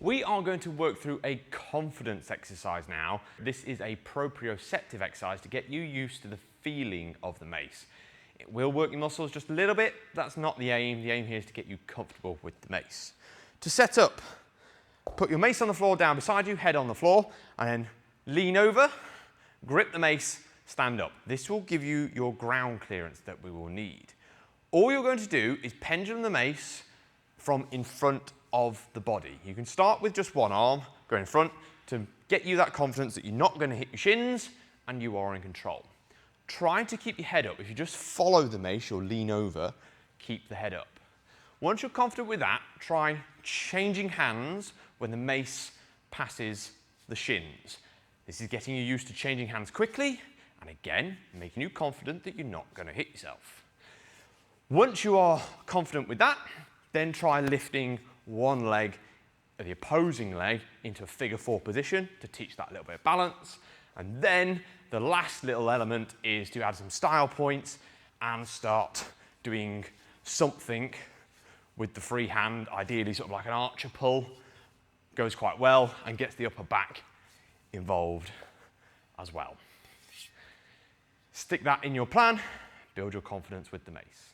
We are going to work through a confidence exercise now. This is a proprioceptive exercise to get you used to the feeling of the mace. It will work your muscles just a little bit. That's not the aim. The aim here is to get you comfortable with the mace. To set up, put your mace on the floor down beside you, head on the floor, and then lean over, grip the mace, stand up. This will give you your ground clearance that we will need. All you're going to do is pendulum the mace from in front of the body. You can start with just one arm, go in front, to get you that confidence that you're not going to hit your shins and you are in control. Try to keep your head up. If you just follow the mace, you'll lean over, keep the head up. Once you're confident with that, try changing hands when the mace passes the shins. This is getting you used to changing hands quickly and again, making you confident that you're not going to hit yourself. Once you are confident with that, then try lifting one leg, the opposing leg, into a figure 4 position to teach that little bit of balance. And then the last little element is to add some style points and start doing something with the free hand, ideally sort of like an archer pull. Goes quite well and gets the upper back involved as well. Stick that in your plan, build your confidence with the mace.